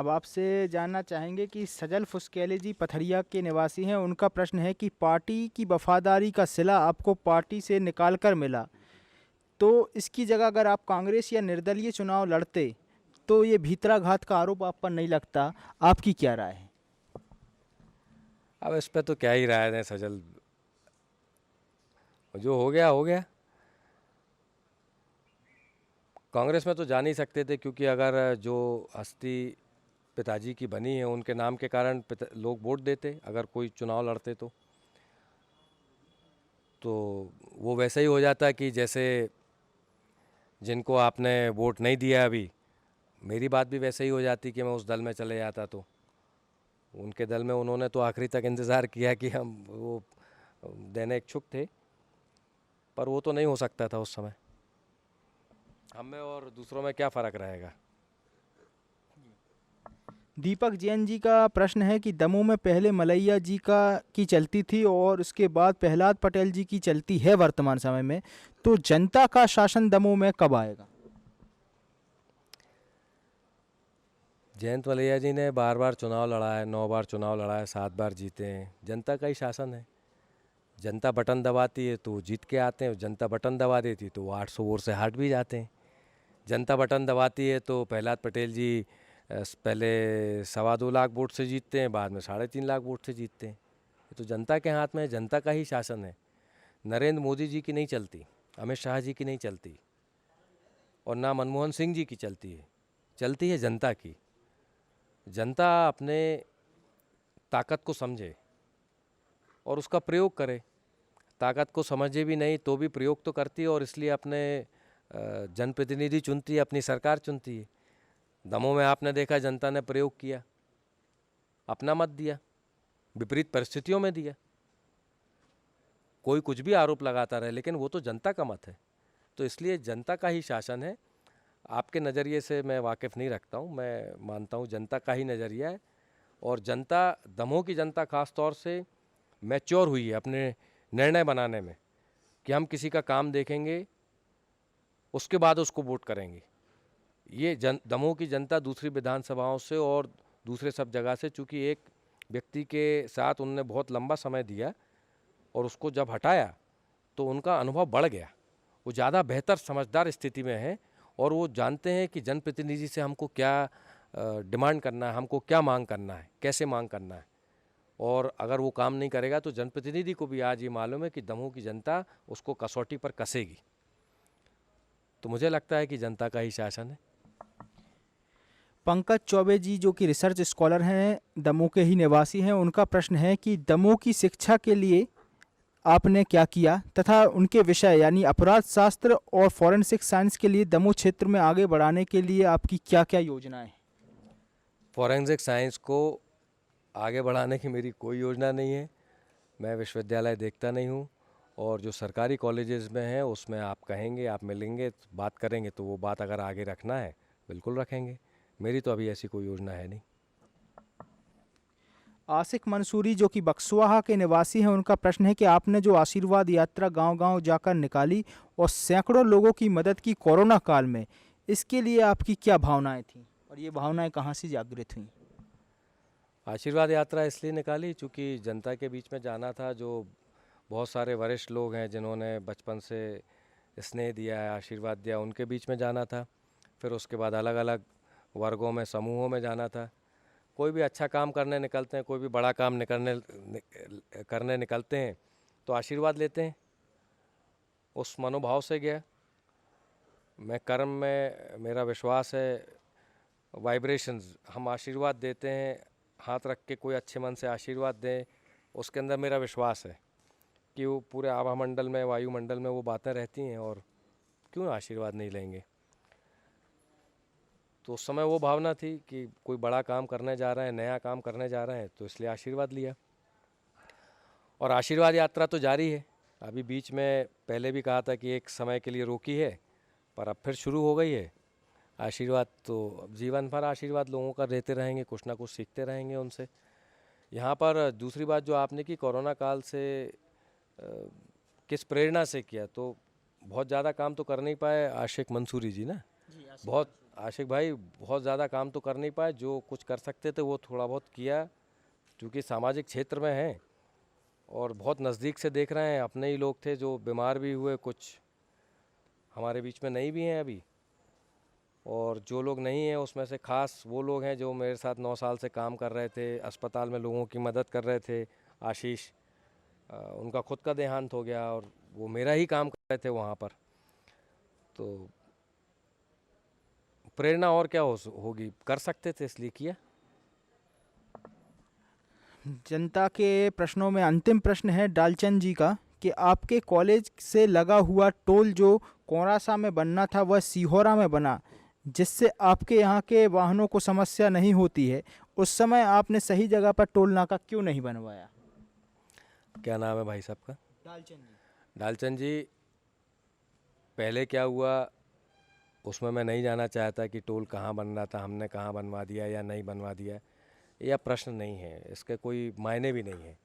साहब, आपसे जानना चाहेंगे कि सजल फुसकैली जी पथरिया के निवासी हैं। उनका प्रश्न है कि पार्टी की वफादारी का सिला आपको पार्टी से निकाल कर मिला, तो इसकी जगह अगर आप कांग्रेस या निर्दलीय चुनाव लड़ते तो ये भीतराघात का आरोप आप पर नहीं लगता। आपकी क्या राय है? अब इस पे तो क्या ही राय दें सजल, जो हो गया हो गया। कांग्रेस में तो जा नहीं सकते थे, क्योंकि अगर जो हस्ती पिताजी की बनी है उनके नाम के कारण लोग वोट देते, अगर कोई चुनाव लड़ते तो वो वैसे ही हो जाता कि जैसे जिनको आपने वोट नहीं दिया अभी, मेरी बात भी वैसे ही हो जाती कि मैं उस दल में चले जाता। तो उनके दल में उन्होंने तो आखिरी तक इंतज़ार किया कि हम वो देने इच्छुक थे, पर वो तो नहीं हो सकता था उस समय। हम में और दूसरों में क्या फ़र्क रहेगा। दीपक जैन जी का प्रश्न है कि दमोह में पहले मलैया जी का की चलती थी और उसके बाद प्रहलाद पटेल जी की चलती है वर्तमान समय में, तो जनता का शासन दमोह में कब आएगा? जयंत मलैया जी ने बार बार चुनाव लड़ा है, 9 बार चुनाव लड़ा है, 7 बार जीते हैं। जनता का ही शासन है। जनता बटन दबाती है तो वो जीत के आते हैं, जनता बटन दबा देती तो वो 800 वोट से हार भी जाते हैं। जनता बटन दबाती है तो प्रहलाद पटेल जी पहले 2.25 लाख वोट से जीतते हैं, बाद में 3.5 लाख वोट से जीतते हैं। ये तो जनता के हाथ में है, जनता का ही शासन है। नरेंद्र मोदी जी की नहीं चलती, अमित शाह जी की नहीं चलती, और ना मनमोहन सिंह जी की चलती है जनता की। जनता अपने ताकत को समझे और उसका प्रयोग करे। ताकत को समझे भी नहीं तो भी प्रयोग तो करती है, और इसलिए अपने जनप्रतिनिधि चुनती है, अपनी सरकार चुनती है। दमोह में आपने देखा जनता ने प्रयोग किया, अपना मत दिया, विपरीत परिस्थितियों में दिया। कोई कुछ भी आरोप लगाता रहे, लेकिन वो तो जनता का मत है। तो इसलिए जनता का ही शासन है। आपके नज़रिए से मैं वाकिफ़ नहीं रखता हूँ, मैं मानता हूँ जनता का ही नज़रिया है। और जनता, दमोह की जनता खास तौर से मैच्योर हुई है अपने निर्णय बनाने में, कि हम किसी का काम देखेंगे उसके बाद उसको वोट करेंगे। ये दमोह की जनता दूसरी विधानसभाओं से और दूसरे सब जगह से, चूँकि एक व्यक्ति के साथ उनने बहुत लंबा समय दिया और उसको जब हटाया तो उनका अनुभव बढ़ गया। वो ज़्यादा बेहतर समझदार स्थिति में है, और वो जानते हैं कि जनप्रतिनिधि से हमको क्या डिमांड करना है, हमको क्या मांग करना है, कैसे मांग करना है। और अगर वो काम नहीं करेगा तो जनप्रतिनिधि को भी आज ये मालूम है कि दमोह की जनता उसको कसौटी पर कसेगी। तो मुझे लगता है कि जनता का ही शासन है। पंकज चौबे जी जो कि रिसर्च स्कॉलर हैं, दमोह के ही निवासी हैं, उनका प्रश्न है कि दमोह की शिक्षा के लिए आपने क्या किया, तथा उनके विषय यानी अपराध शास्त्र और फॉरेंसिक साइंस के लिए दमोह क्षेत्र में आगे बढ़ाने के लिए आपकी क्या क्या योजनाएं हैं? फॉरेंसिक साइंस को आगे बढ़ाने की मेरी कोई योजना नहीं है। मैं विश्वविद्यालय देखता नहीं हूँ, और जो सरकारी कॉलेजेस में हैं उसमें आप कहेंगे, आप मिलेंगे, बात करेंगे, तो वो बात अगर आगे रखना है बिल्कुल रखेंगे। मेरी तो अभी ऐसी कोई योजना है नहीं। आसिक मंसूरी जो कि बक्सवाहा के निवासी हैं, उनका प्रश्न है कि आपने जो आशीर्वाद यात्रा गांव-गांव जाकर निकाली और सैकड़ों लोगों की मदद की कोरोना काल में, इसके लिए आपकी क्या भावनाएं थीं और ये भावनाएं कहाँ से जागृत हुई? आशीर्वाद यात्रा इसलिए निकाली चूँकि जनता के बीच में जाना था। जो बहुत सारे वरिष्ठ लोग हैं जिन्होंने बचपन से स्नेह दिया है, आशीर्वाद दिया, उनके बीच में जाना था। फिर उसके बाद अलग अलग वर्गों में, समूहों में जाना था। कोई भी अच्छा काम करने निकलते हैं, कोई भी बड़ा काम करने निकलते हैं तो आशीर्वाद लेते हैं। उस मनोभाव से गया। मैं कर्म में, मेरा विश्वास है, वाइब्रेशंस, हम आशीर्वाद देते हैं, हाथ रख के कोई अच्छे मन से आशीर्वाद दें, उसके अंदर मेरा विश्वास है कि वो पूरे आभामंडल में, वायुमंडल में वो बातें रहती हैं, और क्यों आशीर्वाद नहीं लेंगे। तो उस समय वो भावना थी कि कोई बड़ा काम करने जा रहे हैं, नया काम करने जा रहे हैं, तो इसलिए आशीर्वाद लिया। और आशीर्वाद यात्रा तो जारी है। अभी बीच में पहले भी कहा था कि एक समय के लिए रोकी है, पर अब फिर शुरू हो गई है। आशीर्वाद तो अब जीवन भर आशीर्वाद लोगों का देते रहेंगे, कुछ ना कुछ सीखते रहेंगे उनसे। यहाँ पर दूसरी बात जो आपने की, कोरोना काल से किस प्रेरणा से किया, तो बहुत ज़्यादा काम तो कर नहीं पाए आशिक मंसूरी जी ना। बहुत आशिक भाई बहुत ज़्यादा काम तो कर नहीं पाए, जो कुछ कर सकते थे वो थोड़ा बहुत किया, क्योंकि सामाजिक क्षेत्र में हैं और बहुत नज़दीक से देख रहे हैं। अपने ही लोग थे जो बीमार भी हुए, कुछ हमारे बीच में नहीं भी हैं अभी, और जो लोग नहीं हैं उसमें से खास वो लोग हैं जो मेरे साथ 9 साल से काम कर रहे थे, अस्पताल में लोगों की मदद कर रहे थे। आशीष, उनका खुद का देहांत हो गया और वो मेरा ही काम कर रहे थे वहाँ पर। तो प्रेरणा और क्या होगी, कर सकते थे इसलिए किया। जनता के प्रश्नों में अंतिम प्रश्न है डालचंद जी का कि आपके कॉलेज से लगा हुआ टोल जो कोरासा में बनना था वह सीहोरा में बना, जिससे आपके यहाँ के वाहनों को समस्या नहीं होती है। उस समय आपने सही जगह पर टोल नाका क्यों नहीं बनवाया? क्या नाम है भाई साहब का? डालचंद जी। डालचंद जी, पहले क्या हुआ उसमें मैं नहीं जाना चाहता कि टोल कहाँ बन रहा था, हमने कहाँ बनवा दिया या नहीं बनवा दिया, यह प्रश्न नहीं है, इसके कोई मायने भी नहीं है।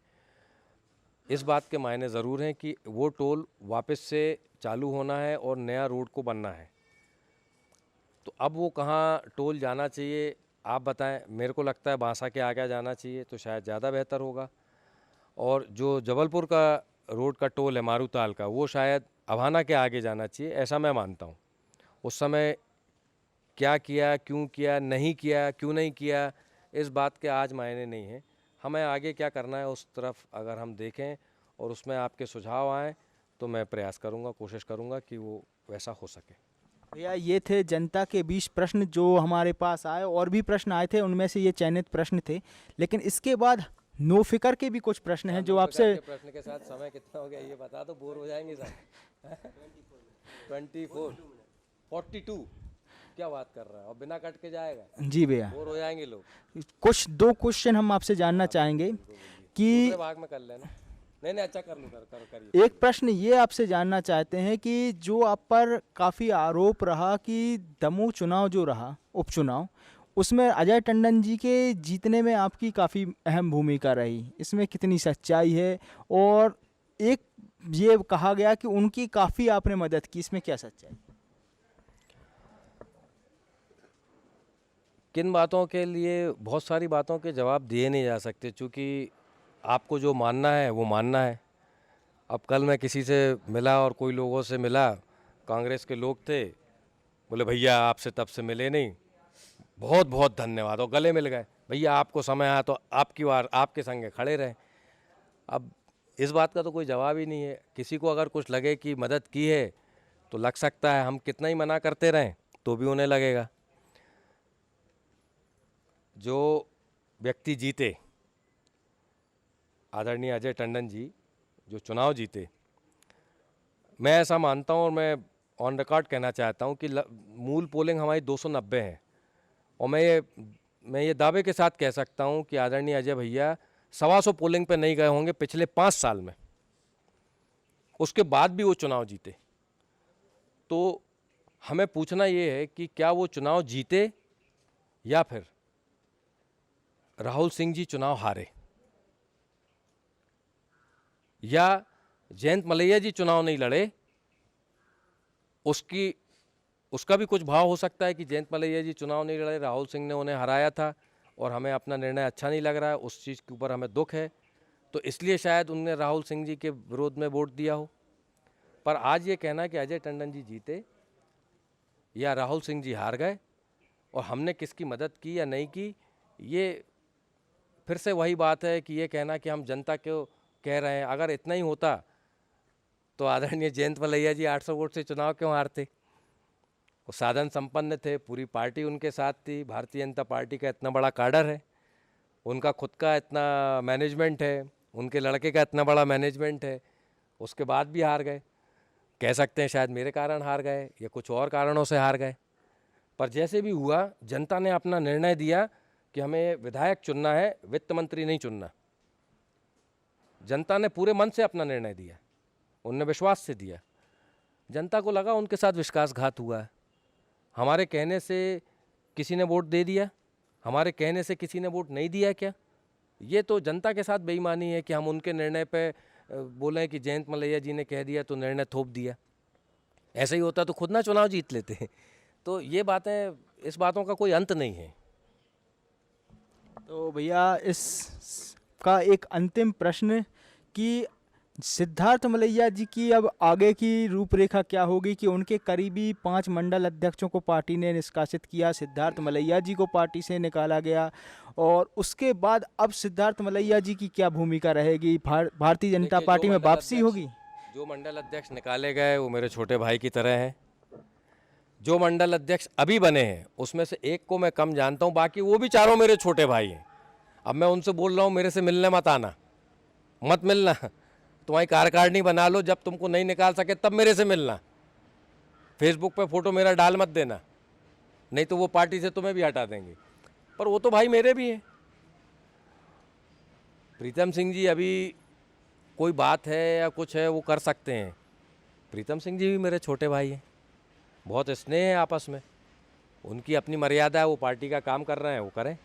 इस बात के मायने ज़रूर हैं कि वो टोल वापस से चालू होना है और नया रोड को बनना है। तो अब वो कहाँ टोल जाना चाहिए आप बताएं। मेरे को लगता है बांसा के आगे जाना चाहिए तो शायद ज़्यादा बेहतर होगा। और जो जबलपुर का रोड का टोल है मारूताल का, वो शायद अभाना के आगे जाना चाहिए, ऐसा मैं मानता हूँ। उस समय क्या किया, क्यों किया, नहीं किया, क्यों नहीं किया, इस बात के आज मायने नहीं हैं। हमें आगे क्या करना है उस तरफ अगर हम देखें और उसमें आपके सुझाव आएँ तो मैं प्रयास करूँगा, कोशिश करूँगा कि वो वैसा हो सके। भैया, ये थे जनता के 20 प्रश्न जो हमारे पास आए। और भी प्रश्न आए थे, उनमें से ये चयनित प्रश्न थे। लेकिन इसके बाद नो फिकर के भी कुछ प्रश्न हैं जो आपसे। प्रश्न के साथ समय कितना हो गया ये बता दो, बोर हो जाएंगे सर। 24 42 क्या बात कर रहा है, और बिना कट के जाएगा, जी भैया, बोर हो जाएंगे लोग। कुछ दो क्वेश्चन हम आपसे जानना चाहेंगे कि दूसरे भाग में कर लेना। नहीं नहीं, अच्छा कर लूँ, करिए। एक प्रश्न ये आपसे जानना चाहते हैं कि जो आप पर काफ़ी आरोप रहा कि दमोह चुनाव जो रहा उपचुनाव, उसमें अजय टंडन जी के जीतने में आपकी काफ़ी अहम भूमिका रही, इसमें कितनी सच्चाई है? और एक ये कहा गया कि उनकी काफ़ी आपने मदद की, इसमें क्या सच्चाई? किन बातों के लिए, बहुत सारी बातों के जवाब दिए नहीं जा सकते, क्योंकि आपको जो मानना है वो मानना है। अब कल मैं किसी से मिला और कोई लोगों से मिला, कांग्रेस के लोग थे, बोले भैया आपसे तब से मिले नहीं, बहुत बहुत धन्यवाद, और गले मिल गए। भैया आपको समय आया तो आपकी बार आपके संगे खड़े रहे। अब इस बात का तो कोई जवाब ही नहीं है। किसी को अगर कुछ लगे कि मदद की है तो लग सकता है, हम कितना ही मना करते रहें तो भी उन्हें लगेगा। जो व्यक्ति जीते, आदरणीय अजय टंडन जी जो चुनाव जीते, मैं ऐसा मानता हूं और मैं ऑन रिकॉर्ड कहना चाहता हूं कि मूल पोलिंग हमारी 290 है, और मैं ये दावे के साथ कह सकता हूं कि आदरणीय अजय भैया 125 पोलिंग पे नहीं गए होंगे पिछले 5 साल में, उसके बाद भी वो चुनाव जीते। तो हमें पूछना ये है कि क्या वो चुनाव जीते या फिर राहुल सिंह जी चुनाव हारे, या जयंत मलैया जी चुनाव नहीं लड़े। उसका भी कुछ भाव हो सकता है कि जयंत मलैया जी चुनाव नहीं लड़े, राहुल सिंह ने उन्हें हराया था और हमें अपना निर्णय अच्छा नहीं लग रहा है, उस चीज़ के ऊपर हमें दुख है, तो इसलिए शायद उनने राहुल सिंह जी के विरोध में वोट दिया हो। पर आज ये कहना कि अजय टंडन जी जीते या राहुल सिंह जी हार गए और हमने किसकी मदद की या नहीं की, ये फिर से वही बात है कि ये कहना कि हम जनता को कह रहे हैं। अगर इतना ही होता तो आदरणीय जयंत मलैया जी 800 वोट से चुनाव क्यों हारते? वो साधन संपन्न थे, पूरी पार्टी उनके साथ थी, भारतीय जनता पार्टी का इतना बड़ा काडर है, उनका खुद का इतना मैनेजमेंट है, उनके लड़के का इतना बड़ा मैनेजमेंट है, उसके बाद भी हार गए। कह सकते हैं शायद मेरे कारण हार गए या कुछ और कारणों से हार गए, पर जैसे भी हुआ जनता ने अपना निर्णय दिया कि हमें विधायक चुनना है, वित्त मंत्री नहीं चुनना। जनता ने पूरे मन से अपना निर्णय दिया, उनने विश्वास से दिया। जनता को लगा उनके साथ विश्वासघात हुआ है। हमारे कहने से किसी ने वोट दे दिया, हमारे कहने से किसी ने वोट नहीं दिया क्या? ये तो जनता के साथ बेईमानी है कि हम उनके निर्णय पे बोलें कि जयंत मलैया जी ने कह दिया तो निर्णय थोप दिया। ऐसा ही होता तो खुद ना चुनाव जीत लेते। तो ये बातें इस बातों का कोई अंत नहीं है। तो भैया इस का एक अंतिम प्रश्न कि सिद्धार्थ मलैया जी की अब आगे की रूपरेखा क्या होगी कि उनके करीबी 5 मंडल अध्यक्षों को पार्टी ने निष्कासित किया, सिद्धार्थ मलैया जी को पार्टी से निकाला गया, और उसके बाद अब सिद्धार्थ मलैया जी की क्या भूमिका रहेगी? भारतीय जनता देखिए, पार्टी में वापसी होगी? जो मंडल अध्यक्ष निकाले गए वो मेरे छोटे भाई की तरह हैं। जो मंडल अध्यक्ष अभी बने हैं उसमें से एक को मैं कम जानता हूँ, बाकी वो भी चारों मेरे छोटे भाई हैं। अब मैं उनसे बोल रहा हूँ मेरे से मिलने मत आना, मत मिलना, तुम्हारी कार्यकारिणी बना लो, जब तुमको नहीं निकाल सके तब मेरे से मिलना, फेसबुक पे फोटो मेरा डाल मत देना, नहीं तो वो पार्टी से तुम्हें भी हटा देंगे। पर वो तो भाई मेरे भी हैं। प्रीतम सिंह जी अभी कोई बात है या कुछ है वो कर सकते हैं, प्रीतम सिंह जी भी मेरे छोटे भाई हैं, बहुत स्नेह है आपस में, उनकी अपनी मर्यादा है, वो पार्टी का काम कर रहे हैं वो करें।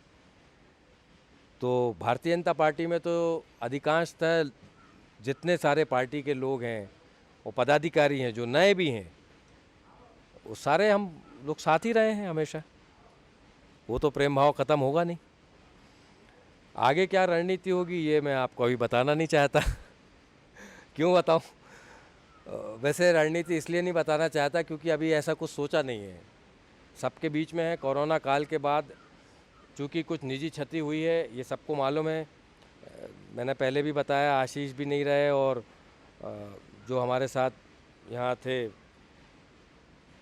तो भारतीय जनता पार्टी में तो अधिकांशतः जितने सारे पार्टी के लोग हैं, वो पदाधिकारी हैं, जो नए भी हैं, वो सारे हम लोग साथ ही रहे हैं हमेशा। वो तो प्रेम भाव ख़त्म होगा नहीं। आगे क्या रणनीति होगी ये मैं आपको अभी बताना नहीं चाहता। क्यों बताऊं? वैसे रणनीति इसलिए नहीं बताना चाहता क्योंकि अभी ऐसा कुछ सोचा नहीं है। सबके बीच में है, कोरोना काल के बाद चूँकि कुछ निजी क्षति हुई है, ये सबको मालूम है। मैंने पहले भी बताया, आशीष भी नहीं रहे और जो हमारे साथ यहाँ थे,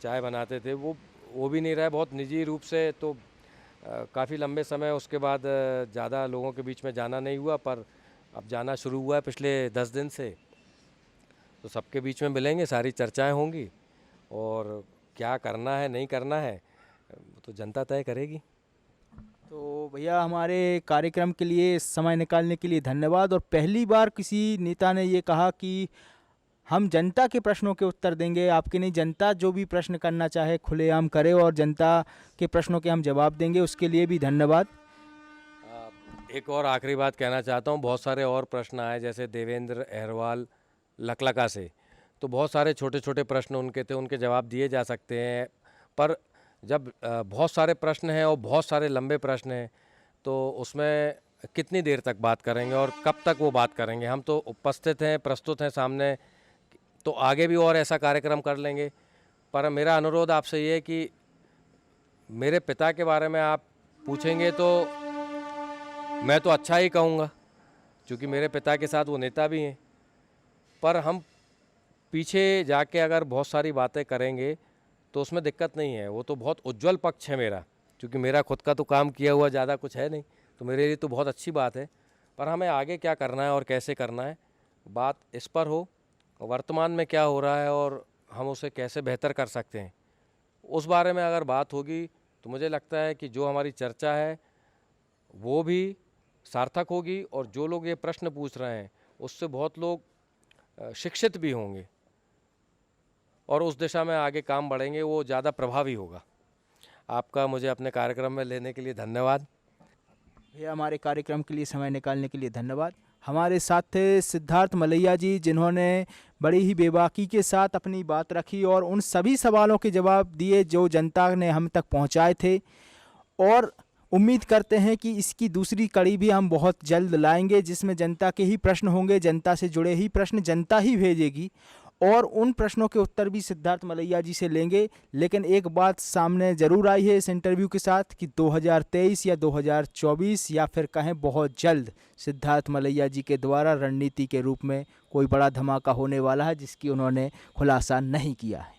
चाय बनाते थे, वो भी नहीं रहे, बहुत निजी रूप से। तो काफ़ी लंबे समय उसके बाद ज़्यादा लोगों के बीच में जाना नहीं हुआ, पर अब जाना शुरू हुआ है पिछले 10 दिन से। तो सबके बीच में मिलेंगे, सारी चर्चाएं होंगी और क्या करना है नहीं करना है तो जनता तय करेगी। तो भैया हमारे कार्यक्रम के लिए समय निकालने के लिए धन्यवाद। और पहली बार किसी नेता ने ये कहा कि हम जनता के प्रश्नों के उत्तर देंगे, आपके नहीं, जनता जो भी प्रश्न करना चाहे खुलेआम करे और जनता के प्रश्नों के हम जवाब देंगे, उसके लिए भी धन्यवाद। एक और आखिरी बात कहना चाहता हूँ, बहुत सारे और प्रश्न आए, जैसे देवेंद्र अहरवाल लकलका से, तो बहुत सारे छोटे छोटे प्रश्न उनके थे, उनके जवाब दिए जा सकते हैं। पर जब बहुत सारे प्रश्न हैं और बहुत सारे लंबे प्रश्न हैं तो उसमें कितनी देर तक बात करेंगे और कब तक वो बात करेंगे? हम तो उपस्थित हैं, प्रस्तुत हैं सामने, तो आगे भी और ऐसा कार्यक्रम कर लेंगे। पर मेरा अनुरोध आपसे ये है कि मेरे पिता के बारे में आप पूछेंगे तो मैं तो अच्छा ही कहूँगा, क्योंकि मेरे पिता के साथ वो नेता भी हैं। पर हम पीछे जाके अगर बहुत सारी बातें करेंगे तो उसमें दिक्कत नहीं है, वो तो बहुत उज्जवल पक्ष है मेरा, क्योंकि मेरा खुद का तो काम किया हुआ ज़्यादा कुछ है नहीं, तो मेरे लिए तो बहुत अच्छी बात है। पर हमें आगे क्या करना है और कैसे करना है, बात इस पर हो, वर्तमान में क्या हो रहा है और हम उसे कैसे बेहतर कर सकते हैं, उस बारे में अगर बात होगी तो मुझे लगता है कि जो हमारी चर्चा है वो भी सार्थक होगी और जो लोग ये प्रश्न पूछ रहे हैं उससे बहुत लोग शिक्षित भी होंगे और उस दिशा में आगे काम बढ़ेंगे, वो ज़्यादा प्रभावी होगा। आपका मुझे अपने कार्यक्रम में लेने के लिए धन्यवाद। भैया हमारे कार्यक्रम के लिए समय निकालने के लिए धन्यवाद। हमारे साथ थे सिद्धार्थ मलैया जी, जिन्होंने बड़ी ही बेबाकी के साथ अपनी बात रखी और उन सभी सवालों के जवाब दिए जो जनता ने हम तक पहुंचाए थे। और उम्मीद करते हैं कि इसकी दूसरी कड़ी भी हम बहुत जल्द लाएंगे, जिसमें जनता के ही प्रश्न होंगे, जनता से जुड़े ही प्रश्न जनता ही भेजेगी और उन प्रश्नों के उत्तर भी सिद्धार्थ मलैया जी से लेंगे। लेकिन एक बात सामने ज़रूर आई है इस इंटरव्यू के साथ कि 2023 या 2024 या फिर कहें बहुत जल्द सिद्धार्थ मलैया जी के द्वारा रणनीति के रूप में कोई बड़ा धमाका होने वाला है, जिसकी उन्होंने खुलासा नहीं किया है।